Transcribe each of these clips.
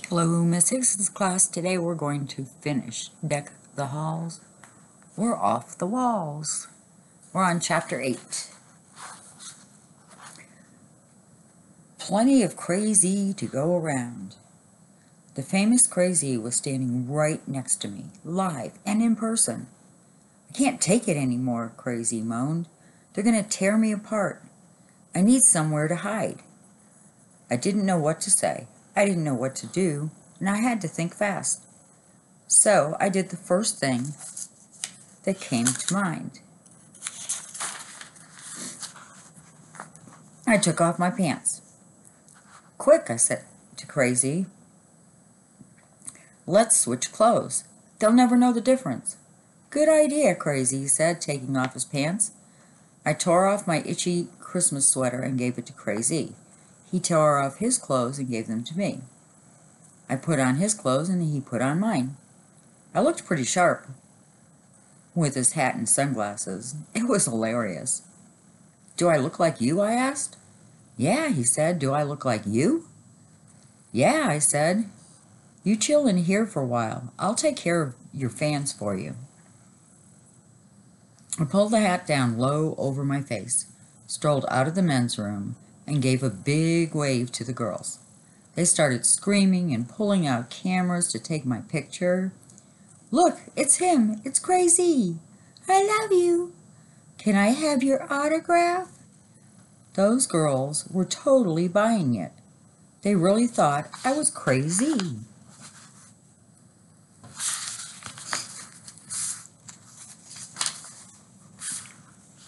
Hello, Miss Hicks' class. Today we're going to finish Deck the Halls. We're off the walls. We're on Chapter 8. Plenty of crazy to go around. The famous crazy was standing right next to me, live and in person. I can't take it anymore, Crazy moaned. They're going to tear me apart. I need somewhere to hide. I didn't know what to say. I didn't know what to do, and I had to think fast. So I did the first thing that came to mind. I took off my pants. Quick, I said to Crazy. Let's switch clothes. They'll never know the difference. Good idea, Crazy, he said, taking off his pants. I tore off my itchy Christmas sweater and gave it to Crazy. He tore off his clothes and gave them to me. I put on his clothes and he put on mine. I looked pretty sharp with his hat and sunglasses. It was hilarious. Do I look like you? I asked. Yeah, he said. Do I look like you? Yeah, I said. You chill in here for a while. I'll take care of your fans for you. I pulled the hat down low over my face, strolled out of the men's room, and gave a big wave to the girls. They started screaming and pulling out cameras to take my picture. Look, it's him. It's Crazy. I love you. Can I have your autograph? Those girls were totally buying it. They really thought I was crazy.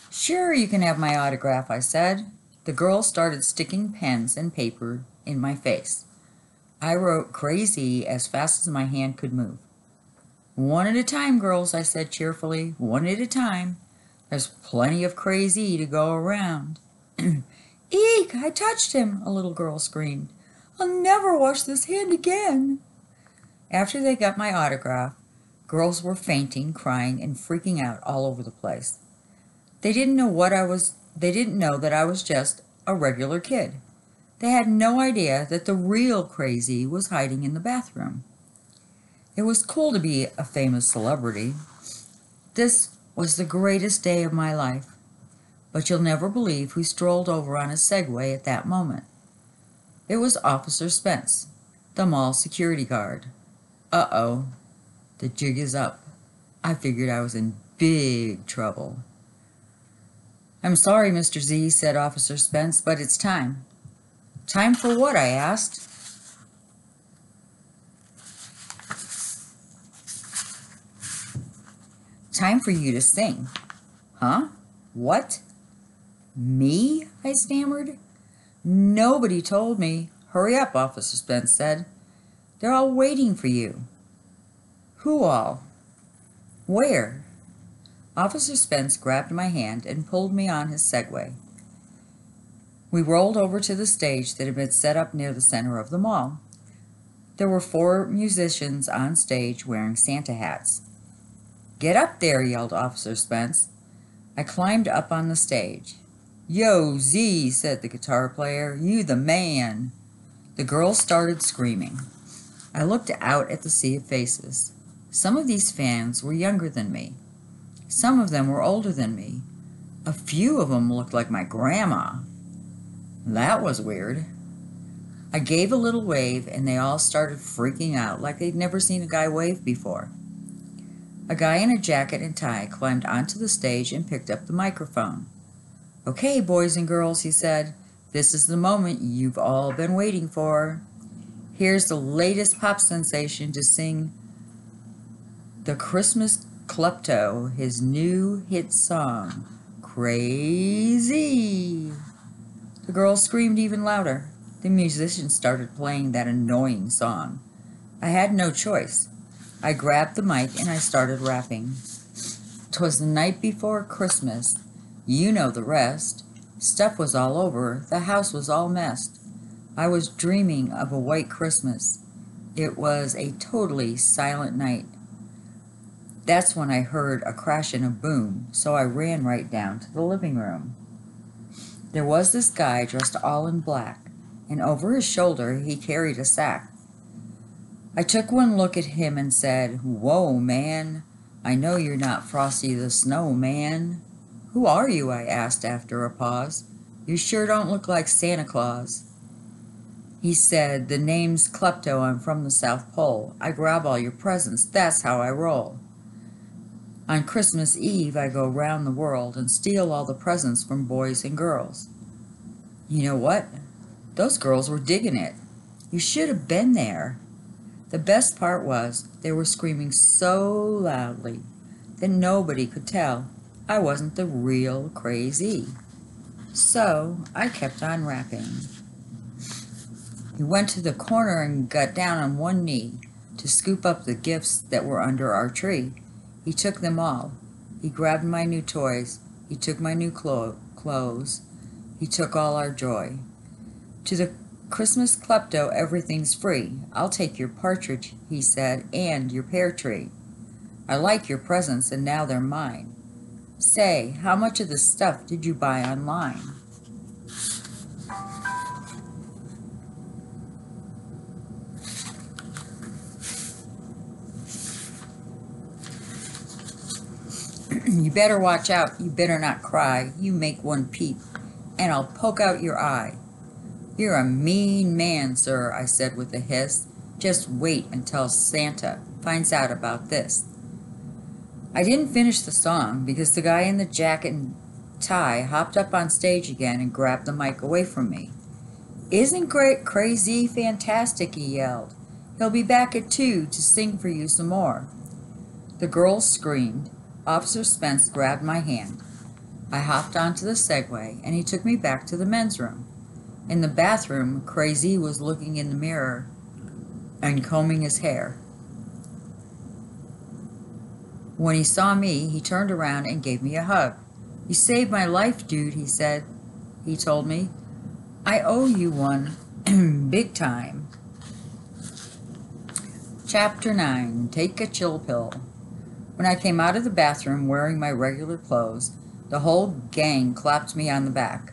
Sure, you can have my autograph, I said. The girls started sticking pens and paper in my face. I wrote Crazy as fast as my hand could move. One at a time, girls, I said cheerfully. One at a time. There's plenty of crazy to go around. Eek! I touched him, a little girl screamed. I'll never wash this hand again. After they got my autograph, girls were fainting, crying, and freaking out all over the place. They didn't know that I was just a regular kid. They had no idea that the real Crazy was hiding in the bathroom. It was cool to be a famous celebrity. This was the greatest day of my life. But you'll never believe who strolled over on a Segway at that moment. It was Officer Spence, the mall security guard. Uh-oh, the jig is up. I figured I was in big trouble. I'm sorry, Mr. Z, said Officer Spence, but it's time. Time for what? I asked. Time for you to sing. Huh? What? Me? I stammered. Nobody told me. Hurry up, Officer Spence said. They're all waiting for you. Who all? Where? Officer Spence grabbed my hand and pulled me on his Segway. We rolled over to the stage that had been set up near the center of the mall. There were 4 musicians on stage wearing Santa hats. Get up there, yelled Officer Spence. I climbed up on the stage. Yo, Z, said the guitar player, you the man. The girls started screaming. I looked out at the sea of faces. Some of these fans were younger than me. Some of them were older than me. A few of them looked like my grandma. That was weird. I gave a little wave and they all started freaking out like they'd never seen a guy wave before. A guy in a jacket and tie climbed onto the stage and picked up the microphone. Okay, boys and girls, he said, this is the moment you've all been waiting for. Here's the latest pop sensation to sing the Christmas Klepto, his new hit song, Crazy. The girls screamed even louder. The musicians started playing that annoying song. I had no choice. I grabbed the mic and I started rapping. 'Twas the night before Christmas. You know the rest. Stuff was all over. The house was all messed. I was dreaming of a white Christmas. It was a totally silent night. That's when I heard a crash and a boom, so I ran right down to the living room. There was this guy dressed all in black, and over his shoulder he carried a sack. I took one look at him and said, "Whoa, man, I know you're not Frosty the Snowman." "Who are you?" I asked after a pause. "You sure don't look like Santa Claus." He said, "The name's Klepto. I'm from the South Pole. I grab all your presents. That's how I roll. On Christmas Eve, I go round the world and steal all the presents from boys and girls." You know what? Those girls were digging it. You should have been there. The best part was they were screaming so loudly that nobody could tell I wasn't the real crazy. So I kept on rapping. He went to the corner and got down on one knee to scoop up the gifts that were under our tree. He took them all. He grabbed my new toys. He took my new clothes. He took all our joy. To the Christmas klepto, everything's free. I'll take your partridge, he said, and your pear tree. I like your presents, and now they're mine. Say, how much of this stuff did you buy online? You better watch out. You better not cry. You make one peep, and I'll poke out your eye. You're a mean man, sir, I said with a hiss. Just wait until Santa finds out about this. I didn't finish the song because the guy in the jacket and tie hopped up on stage again and grabbed the mic away from me. "Isn't great crazy fantastic?" he yelled. "He'll be back at 2 to sing for you some more." The girls screamed. Officer Spence grabbed my hand. I hopped onto the Segway, and he took me back to the men's room. In the bathroom, Crazy was looking in the mirror and combing his hair. When he saw me, he turned around and gave me a hug. "You saved my life, dude," he said. He told me, "I owe you one, big time." Chapter 9, Take a Chill Pill. When I came out of the bathroom wearing my regular clothes, the whole gang clapped me on the back.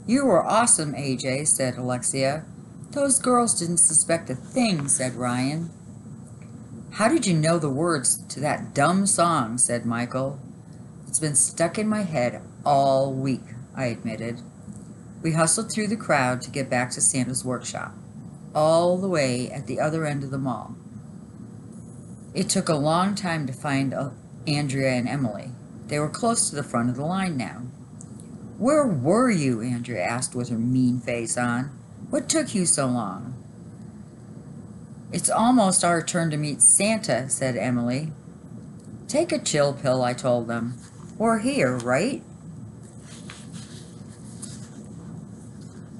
"You were awesome, AJ," said Alexia. "Those girls didn't suspect a thing," said Ryan. "How did you know the words to that dumb song?" said Michael. "It's been stuck in my head all week," I admitted. We hustled through the crowd to get back to Santa's workshop, all the way at the other end of the mall. It took a long time to find Andrea and Emily. They were close to the front of the line now. "Where were you?" Andrea asked with her mean face on. "What took you so long?" "It's almost our turn to meet Santa," said Emily. "Take a chill pill," I told them. "We're here, right?"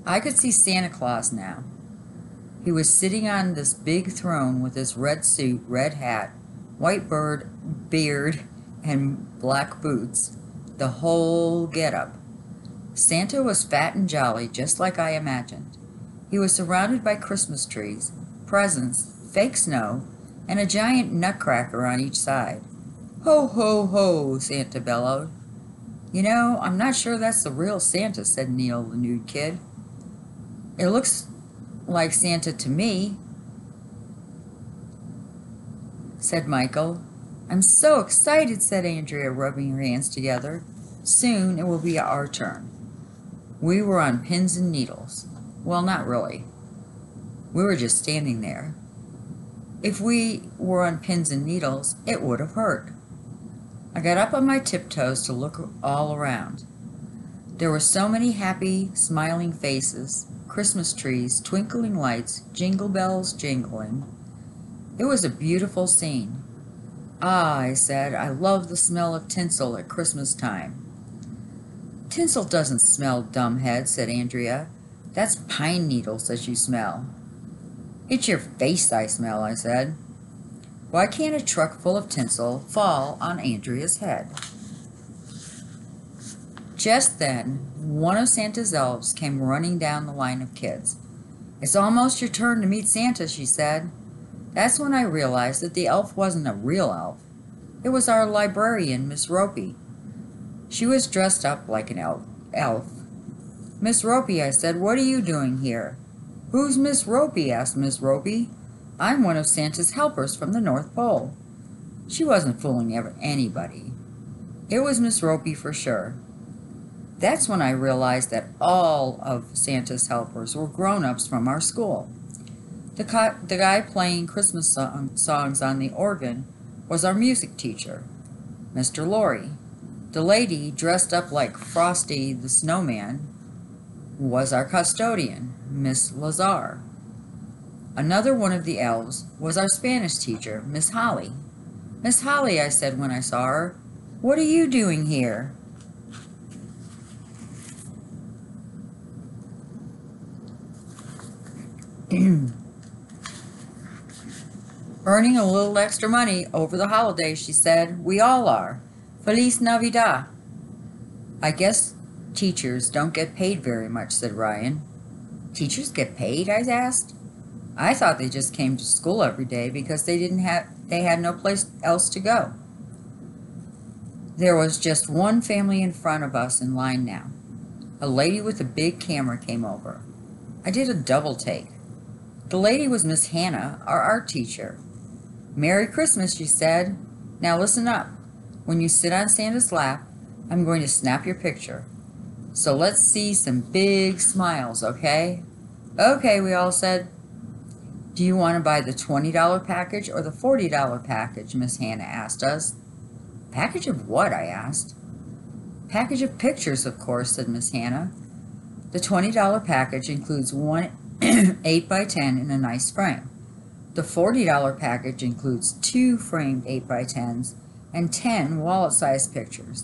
I could see Santa Claus now. He was sitting on this big throne with his red suit, red hat, white beard, and black boots, the whole get-up. Santa was fat and jolly, just like I imagined. He was surrounded by Christmas trees, presents, fake snow, and a giant nutcracker on each side. "Ho, ho, ho," Santa bellowed. "You know, I'm not sure that's the real Santa," said Neil, the nude kid. "It looks like Santa to me," said Michael. "I'm so excited," said Andrea, rubbing her hands together. "Soon it will be our turn." We were on pins and needles. Well, not really. We were just standing there. If we were on pins and needles, it would have hurt. I got up on my tiptoes to look all around. There were so many happy, smiling faces, Christmas trees, twinkling lights, jingle bells jingling. It was a beautiful scene. "Ah," I said, "I love the smell of tinsel at Christmas time." "Tinsel doesn't smell, dumbhead," said Andrea. "That's pine needles that you smell." "It's your face I smell," I said. Why can't a truck full of tinsel fall on Andrea's head? Just then, one of Santa's elves came running down the line of kids. "It's almost your turn to meet Santa," she said. That's when I realized that the elf wasn't a real elf. It was our librarian, Miss Ropey. She was dressed up like an elf. "Miss Ropey," I said, "what are you doing here?" "Who's Miss Ropey?" asked Miss Ropey. I'm one of Santa's helpers from the North Pole." She wasn't fooling anybody. It was Miss Ropey for sure. That's when I realized that all of Santa's helpers were grown-ups from our school. The guy playing Christmas songs on the organ was our music teacher, Mr. Laurie. The lady dressed up like Frosty the Snowman was our custodian, Miss Lazar. Another one of the elves was our Spanish teacher, Miss Holly. "Miss Holly," I said when I saw her, "what are you doing here?" "Earning a little extra money over the holidays," she said. "We all are. Feliz Navidad." "I guess teachers don't get paid very much," said Ryan. "Teachers get paid?" I asked. "I thought they just came to school every day because they had no place else to go." There was just one family in front of us in line now. A lady with a big camera came over. I did a double take. The lady was Miss Hannah, our art teacher. "Merry Christmas," she said. "Now listen up. When you sit on Santa's lap, I'm going to snap your picture. So let's see some big smiles, okay?" "Okay," we all said. "Do you want to buy the $20 package or the $40 package?" Miss Hannah asked us. "Package of what?" I asked. "Package of pictures, of course," said Miss Hannah. "The $20 package includes one 8x10 in a nice frame. The $40 package includes 2 framed 8x10s and 10 wallet-sized pictures.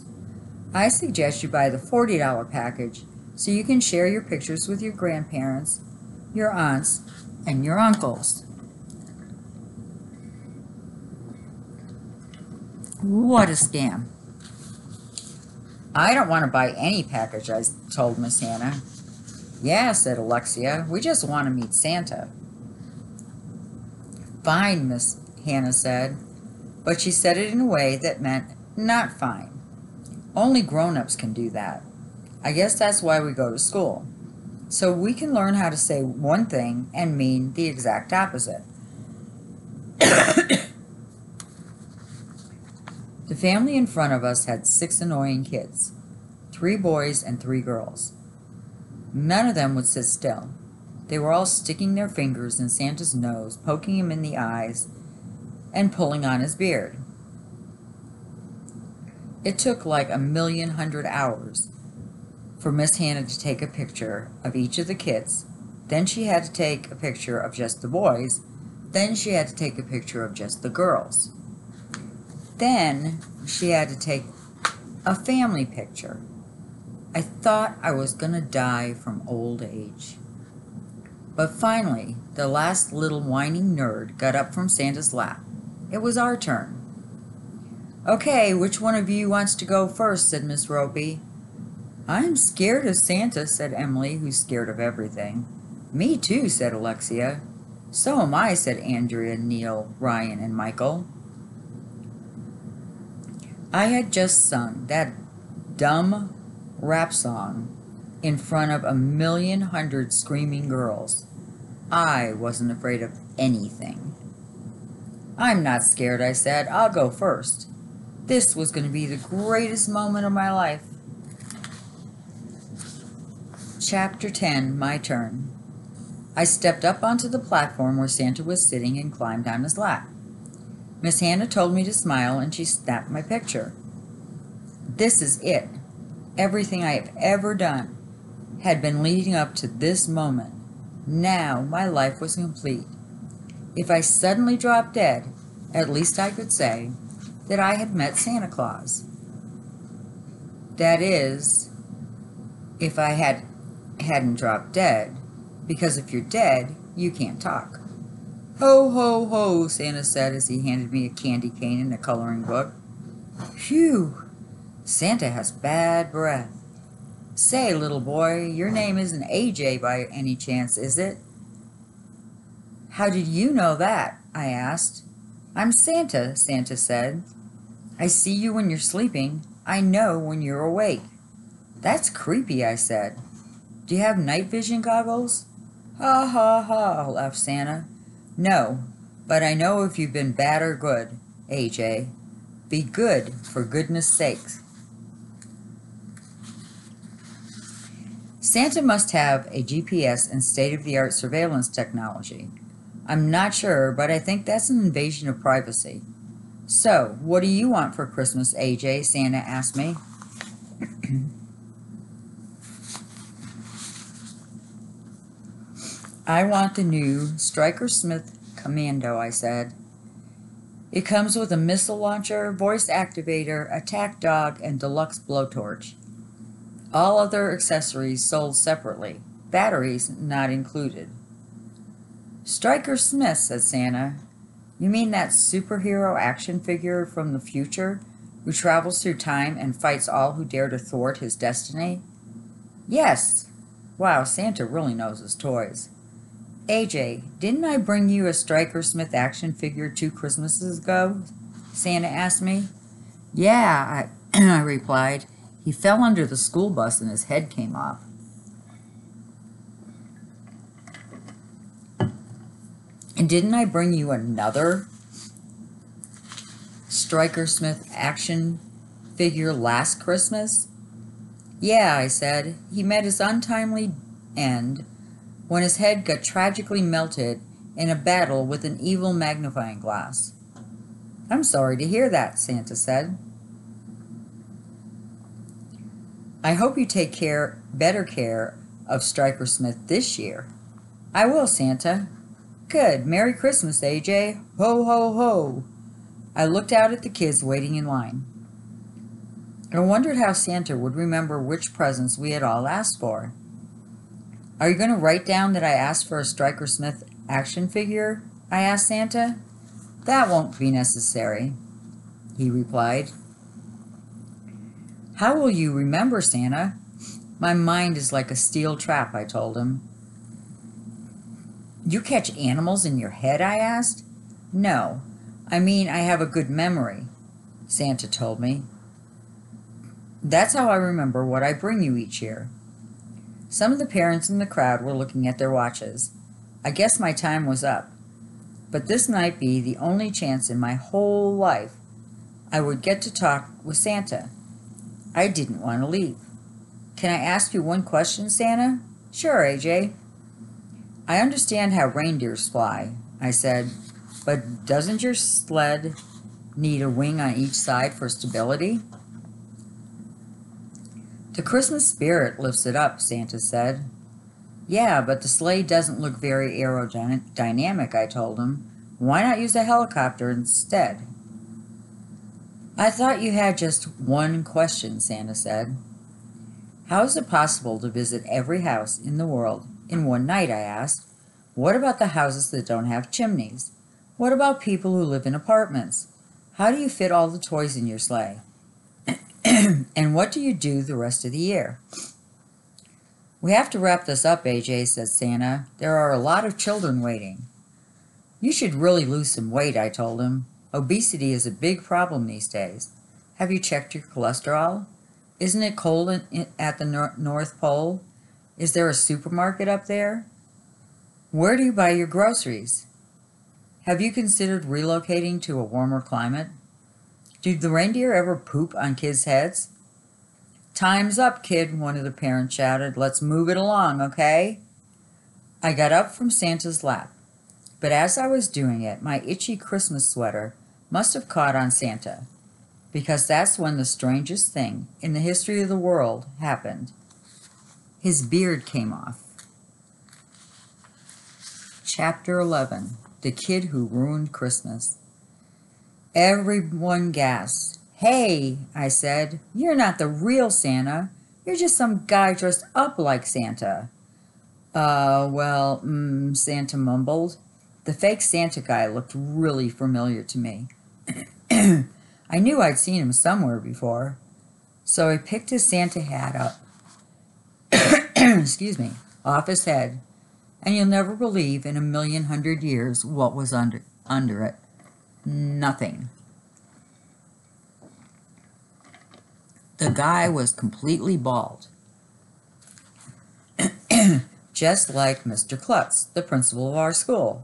I suggest you buy the $40 package so you can share your pictures with your grandparents, your aunts, and your uncles." What a scam. "I don't want to buy any package," I told Miss Hannah. "Yeah," said Alexia, "we just want to meet Santa." "Fine," Miss Hannah said, but she said it in a way that meant not fine. Only grown-ups can do that. I guess that's why we go to school, so we can learn how to say one thing and mean the exact opposite. The family in front of us had 6 annoying kids, 3 boys and 3 girls. None of them would sit still. They were all sticking their fingers in Santa's nose, poking him in the eyes, and pulling on his beard. It took like 1,100,000 hours for Miss Hannah to take a picture of each of the kids. Then she had to take a picture of just the boys. Then she had to take a picture of just the girls. Then she had to take a family picture. I thought I was gonna die from old age. But finally, the last little whining nerd got up from Santa's lap. It was our turn. "Okay, which one of you wants to go first?" said Miss Ropey. "I'm scared of Santa," said Emily, who's scared of everything. "Me too," said Alexia. "So am I," said Andrea, Neil, Ryan, and Michael. I had just sung that dumb rap song in front of 1,100,000 screaming girls. I wasn't afraid of anything. "I'm not scared," I said. "I'll go first. This was going to be the greatest moment of my life." Chapter 10, My Turn. I stepped up onto the platform where Santa was sitting and climbed on his lap. Miss Hannah told me to smile, and she snapped my picture. This is it. Everything I have ever done had been leading up to this moment. Now my life was complete. If I suddenly dropped dead, at least I could say that I had met Santa Claus. That is, if I hadn't dropped dead, because if you're dead, you can't talk. "Ho, ho, ho," Santa said as he handed me a candy cane and a coloring book. Phew, Santa has bad breath. "Say, little boy, your name isn't AJ by any chance, is it?" "How did you know that?" I asked. "I'm Santa," Santa said. "I see you when you're sleeping. I know when you're awake." "That's creepy," I said. "Do you have night vision goggles?" "Ha, ha, ha," laughed Santa. "No, But I know if you've been bad or good, AJ. Be good, for goodness sakes. Santa must have a GPS and state-of-the-art surveillance technology. I'm not sure, but I think that's an invasion of privacy. So, what do you want for Christmas, AJ? Santa asked me. I want the new Stryker Smith Commando, I said. It comes with a missile launcher, voice activator, attack dog, and deluxe blowtorch. All other accessories sold separately, batteries not included. Stryker Smith, said Santa. You mean that superhero action figure from the future who travels through time and fights all who dare to thwart his destiny? Yes. Wow, Santa really knows his toys. AJ, didn't I bring you a Stryker Smith action figure 2 Christmases ago? Santa asked me. Yeah, I replied. He fell under the school bus and his head came off. And didn't I bring you another Stryker Smith action figure last Christmas? Yeah, I said. He met his untimely end when his head got tragically melted in a battle with an evil magnifying glass. I'm sorry to hear that, Santa said. I hope you take better care of Stryker Smith this year. I will, Santa. Good. Merry Christmas, AJ. Ho, ho, ho. I looked out at the kids waiting in line. I wondered how Santa would remember which presents we had all asked for. Are you going to write down that I asked for a Stryker Smith action figure? I asked Santa. That won't be necessary, he replied. How will you remember, Santa? My mind is like a steel trap, I told him. You catch animals in your head, I asked. No, I mean I have a good memory, Santa told me. That's how I remember what I bring you each year. Some of the parents in the crowd were looking at their watches. I guess my time was up. But this might be the only chance in my whole life I would get to talk with Santa. I didn't want to leave. Can I ask you one question, Santa? Sure, AJ. I understand how reindeers fly, I said, but doesn't your sled need a wing on each side for stability? The Christmas spirit lifts it up, Santa said. Yeah, but the sleigh doesn't look very aerodynamic, I told him. Why not use a helicopter instead? I thought you had just one question, Santa said. How is it possible to visit every house in the world in one night, I asked. What about the houses that don't have chimneys? What about people who live in apartments? How do you fit all the toys in your sleigh? And what do you do the rest of the year? We have to wrap this up, AJ, said Santa. There are a lot of children waiting. You should really lose some weight, I told him. Obesity is a big problem these days. Have you checked your cholesterol? Isn't it cold at the North Pole? Is there a supermarket up there? Where do you buy your groceries? Have you considered relocating to a warmer climate? Do the reindeer ever poop on kids' heads? Time's up, kid, one of the parents shouted. Let's move it along, okay? I got up from Santa's lap, but as I was doing it, my itchy Christmas sweater must have caught on Santa, because that's when the strangest thing in the history of the world happened. His beard came off. Chapter 11, The Kid Who Ruined Christmas. Everyone gasped. Hey, I said, you're not the real Santa. You're just some guy dressed up like Santa. Santa mumbled. The fake Santa guy looked really familiar to me. I knew I'd seen him somewhere before. So I picked his Santa hat up, off his head, and you'll never believe in 1,100 years what was under it. Nothing. The guy was completely bald. Just like Mr. Klutz, the principal of our school.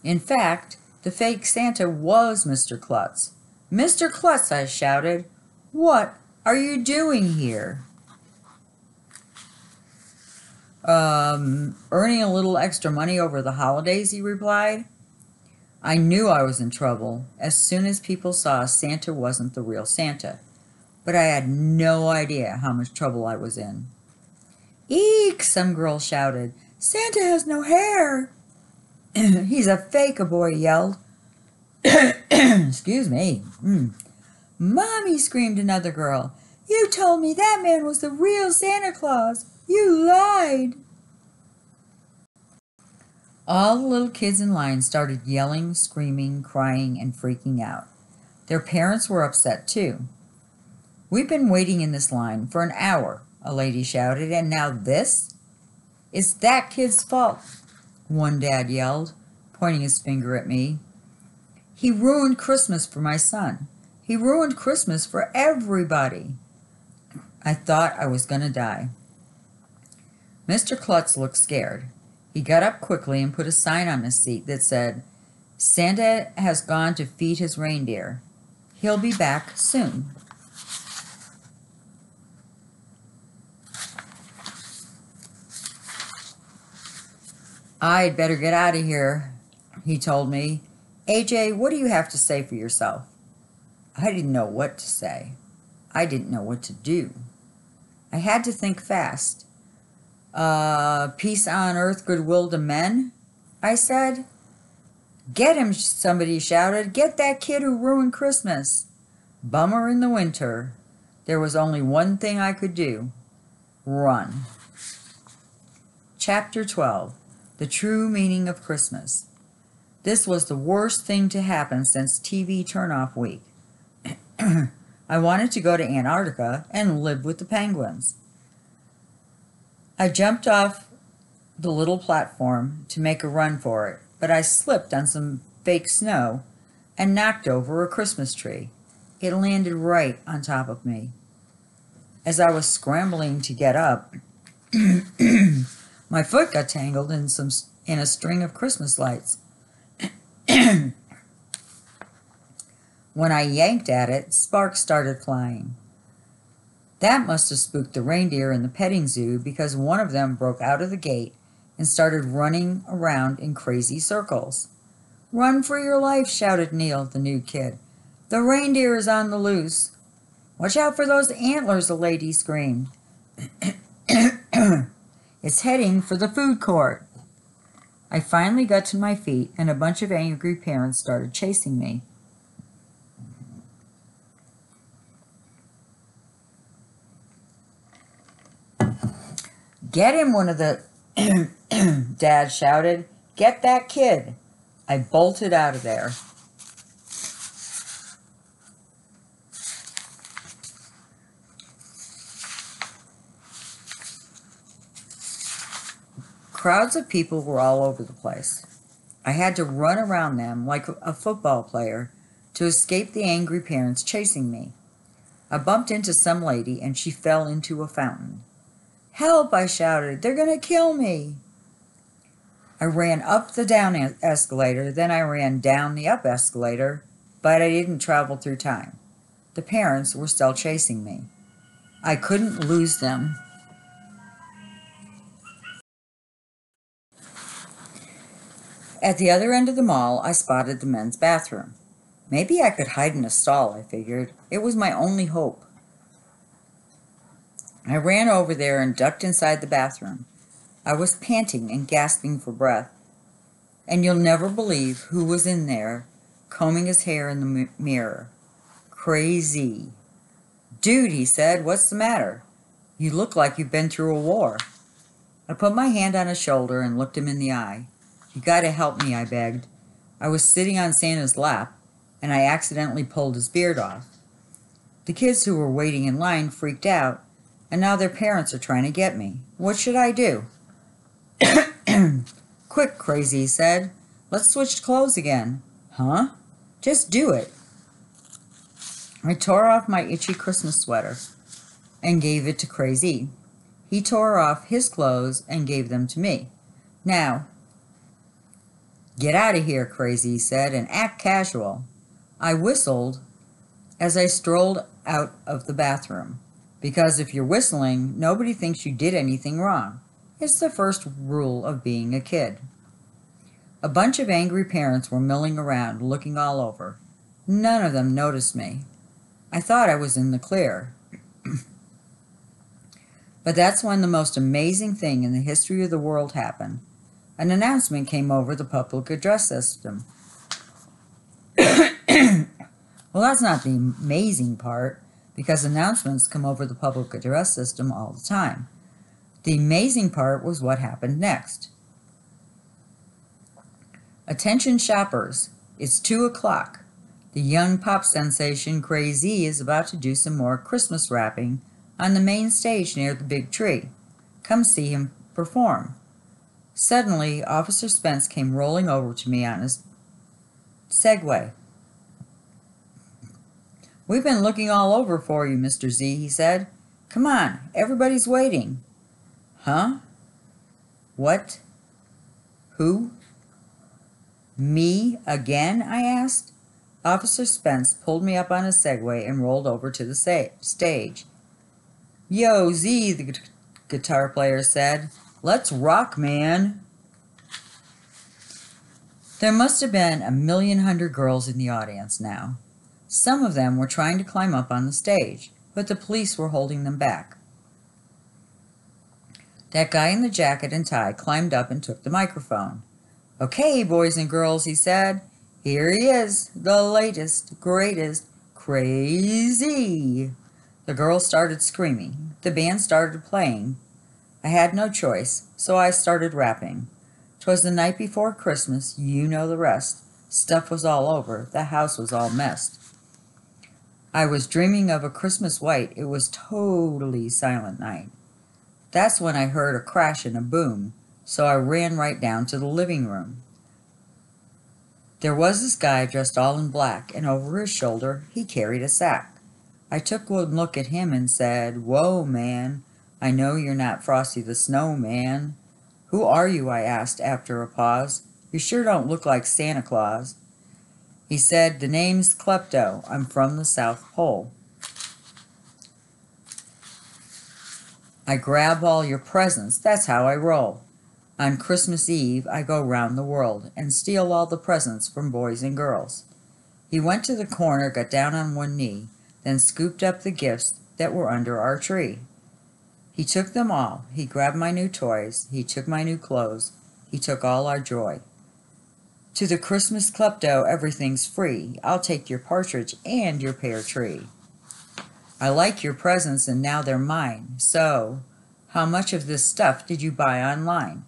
In fact, the fake Santa was Mr. Klutz. "Mr. Klutz," I shouted, "what are you doing here?" Earning a little extra money over the holidays," he replied. I knew I was in trouble as soon as people saw Santa wasn't the real Santa, but I had no idea how much trouble I was in. "Eek!" some girl shouted. "Santa has no hair." "He's a fake," a boy yelled. Excuse me. "Mommy," screamed another girl, "you told me that man was the real Santa Claus. You lied." All the little kids in line started yelling, screaming, crying, and freaking out. Their parents were upset too. "We've been waiting in this line for an hour," a lady shouted, "and now this? It's that kid's fault," one dad yelled, pointing his finger at me. "He ruined Christmas for my son. He ruined Christmas for everybody." I thought I was going to die. Mr. Klutz looked scared. He got up quickly and put a sign on his seat that said, "Santa has gone to feed his reindeer. He'll be back soon." "I'd better get out of here," he told me. "AJ, what do you have to say for yourself?" I didn't know what to say. I didn't know what to do. I had to think fast. "Peace on earth, goodwill to men," I said. "Get him," somebody shouted. "Get that kid who ruined Christmas." Bummer in the winter. There was only one thing I could do. Run. Chapter 12. The True Meaning of Christmas. This was the worst thing to happen since TV turnoff week. I wanted to go to Antarctica and live with the penguins. I jumped off the little platform to make a run for it, but I slipped on some fake snow and knocked over a Christmas tree. It landed right on top of me. As I was scrambling to get up, my foot got tangled in a string of Christmas lights. When I yanked at it, sparks started flying. That must have spooked the reindeer in the petting zoo, because one of them broke out of the gate and started running around in crazy circles. "Run for your life," shouted Neil, the new kid. "The reindeer is on the loose." "Watch out for those antlers," a lady screamed. "It's heading for the food court." I finally got to my feet, and a bunch of angry parents started chasing me. "Get him," one of the dads shouted. "Get that kid." I bolted out of there. Crowds of people were all over the place. I had to run around them like a football player to escape the angry parents chasing me. I bumped into some lady and she fell into a fountain. "Help!" I shouted. "They're going to kill me." I ran up the down escalator, then I ran down the up escalator, but I didn't travel through time. The parents were still chasing me. I couldn't lose them. At the other end of the mall, I spotted the men's bathroom. Maybe I could hide in a stall, I figured. It was my only hope. I ran over there and ducked inside the bathroom. I was panting and gasping for breath. And you'll never believe who was in there, combing his hair in the mirror. Crazy. "Dude," he said, "what's the matter? You look like you've been through a war." I put my hand on his shoulder and looked him in the eye. "You gotta help me," I begged. I was sitting on Santa's lap, and I accidentally pulled his beard off. The kids who were waiting in line freaked out, and now their parents are trying to get me. What should I do? "Quick," Crazy said. "Let's switch clothes again." "Huh?" "Just do it." I tore off my itchy Christmas sweater and gave it to Crazy. He tore off his clothes and gave them to me. "Now, Get out of here, Crazy, he said, and act casual. I whistled as I strolled out of the bathroom, because if you're whistling, nobody thinks you did anything wrong. It's the first rule of being a kid. A bunch of angry parents were milling around, looking all over. None of them noticed me. I thought I was in the clear. But that's when the most amazing thing in the history of the world happened. An announcement came over the public address system. Well, that's not the amazing part, because announcements come over the public address system all the time. The amazing part was what happened next. Attention shoppers, it's 2 o'clock. The young pop sensation Crazy is about to do some more Christmas wrapping on the main stage near the big tree. Come see him perform. Suddenly, Officer Spence came rolling over to me on his Segway. We've been looking all over for you, Mr. Z, he said. Come on, everybody's waiting. Huh? What? Who? Me again? I asked. Officer Spence pulled me up on his Segway and rolled over to the stage. Yo, Z, the guitar player said. Let's rock, man. There must have been 1,100,000 girls in the audience now. Some of them were trying to climb up on the stage, but the police were holding them back. That guy in the jacket and tie climbed up and took the microphone. Okay, boys and girls, he said. Here he is, the latest, greatest, Crazy. The girls started screaming. The band started playing. I had no choice, so I started rapping. 'Twas the night before Christmas, you know the rest. Stuff was all over, the house was all messed. I was dreaming of a Christmas white, it was totally silent night. That's when I heard a crash and a boom, so I ran right down to the living room. There was this guy dressed all in black, and over his shoulder he carried a sack. I took one look at him and said, Whoa, man, I know you're not Frosty the Snowman. Who are you? I asked after a pause. You sure don't look like Santa Claus. He said, The name's Klepto. I'm from the South Pole. I grab all your presents. That's how I roll. On Christmas Eve, I go round the world and steal all the presents from boys and girls. He went to the corner, got down on one knee, then scooped up the gifts that were under our tree. He took them all. He grabbed my new toys. He took my new clothes. He took all our joy. To the Christmas Klepto, everything's free. I'll take your partridge and your pear tree. I like your presents and now they're mine. So, how much of this stuff did you buy online?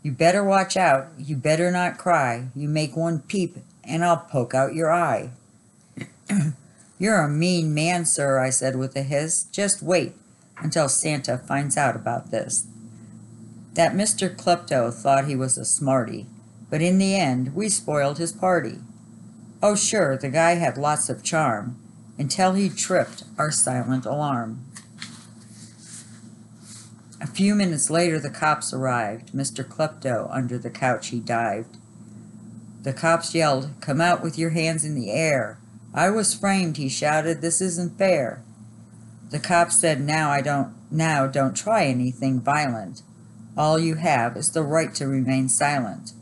You better watch out. You better not cry. You make one peep and I'll poke out your eye. You're a mean man, sir, I said with a hiss. Just wait until Santa finds out about this. That Mr. Klepto thought he was a smarty, but in the end, we spoiled his party. Oh, sure, the guy had lots of charm, until he tripped our silent alarm. A few minutes later, the cops arrived. Mr. Klepto, under the couch he dived. The cops yelled, Come out with your hands in the air. I was framed, he shouted, this isn't fair. The cops said, Now don't try anything violent. All you have is the right to remain silent.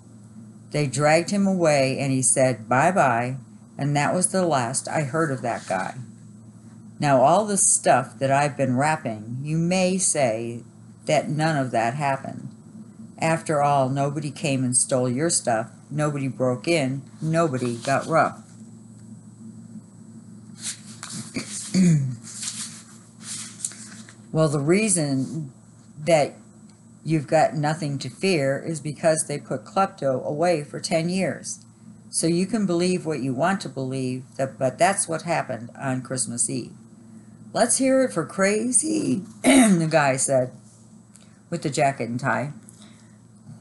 They dragged him away and he said, Bye-bye, and that was the last I heard of that guy. Now all this stuff that I've been rapping, you may say that none of that happened. After all, nobody came and stole your stuff, nobody broke in, nobody got rough. Well, the reason that you've got nothing to fear is because they put Klepto away for 10 years. So you can believe what you want to believe, but that's what happened on Christmas Eve. Let's hear it for Crazy, the guy said, with the jacket and tie.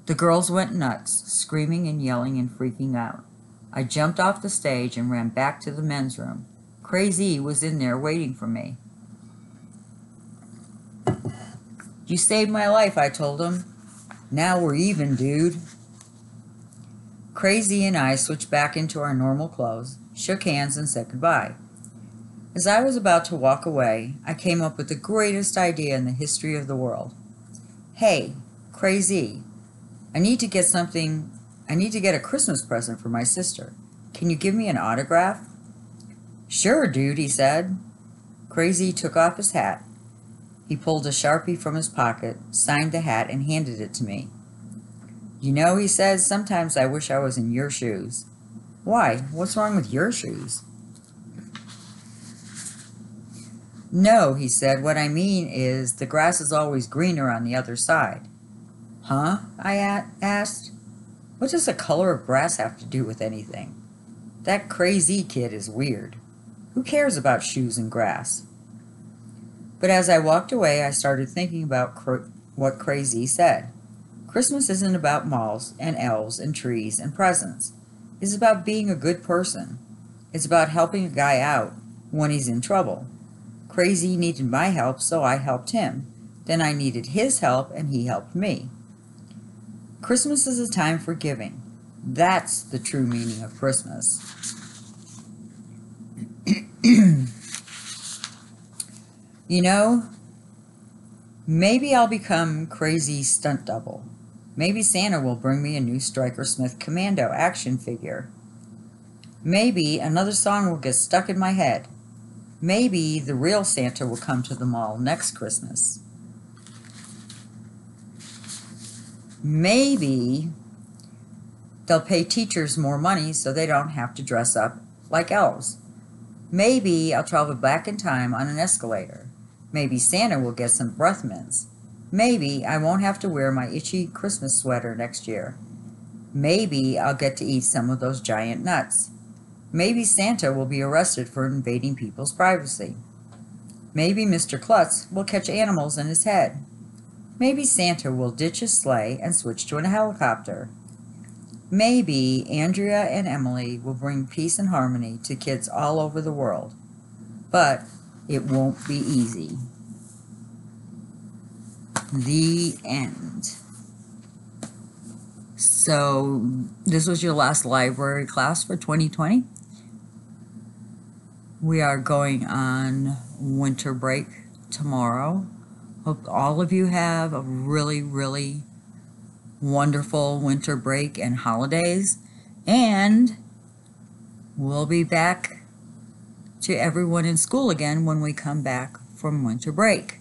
The girls went nuts, screaming and yelling and freaking out. I jumped off the stage and ran back to the men's room. Crazy was in there waiting for me. You saved my life, I told him. Now we're even, dude. Crazy and I switched back into our normal clothes, shook hands, and said goodbye. As I was about to walk away, I came up with the greatest idea in the history of the world. Hey, Crazy, I need to get a Christmas present for my sister. Can you give me an autograph? Sure, dude, he said. Crazy took off his hat. He pulled a Sharpie from his pocket, signed the hat, and handed it to me. You know, he said, sometimes I wish I was in your shoes. Why? What's wrong with your shoes? No, he said, what I mean is the grass is always greener on the other side. Huh? I asked. What does the color of grass have to do with anything? That Crazy kid is weird. Who cares about shoes and grass? But as I walked away, I started thinking about what Crazy said. Christmas isn't about malls and elves and trees and presents. It's about being a good person. It's about helping a guy out when he's in trouble. Crazy needed my help, so I helped him. Then I needed his help, and he helped me. Christmas is a time for giving. That's the true meaning of Christmas. You know, maybe I'll become Crazy stunt double. Maybe Santa will bring me a new Stryker Smith Commando action figure. Maybe another song will get stuck in my head. Maybe the real Santa will come to the mall next Christmas. Maybe they'll pay teachers more money so they don't have to dress up like elves. Maybe I'll travel back in time on an escalator. Maybe Santa will get some breath mints. Maybe I won't have to wear my itchy Christmas sweater next year. Maybe I'll get to eat some of those giant nuts. Maybe Santa will be arrested for invading people's privacy. Maybe Mr. Klutz will catch animals in his head. Maybe Santa will ditch his sleigh and switch to a helicopter. Maybe Andrea and Emily will bring peace and harmony to kids all over the world. But it won't be easy. The end. So this was your last library class for 2020. We are going on winter break tomorrow. Hope all of you have a really, really wonderful winter break and holidays. And we'll be back to everyone in school again when we come back from winter break.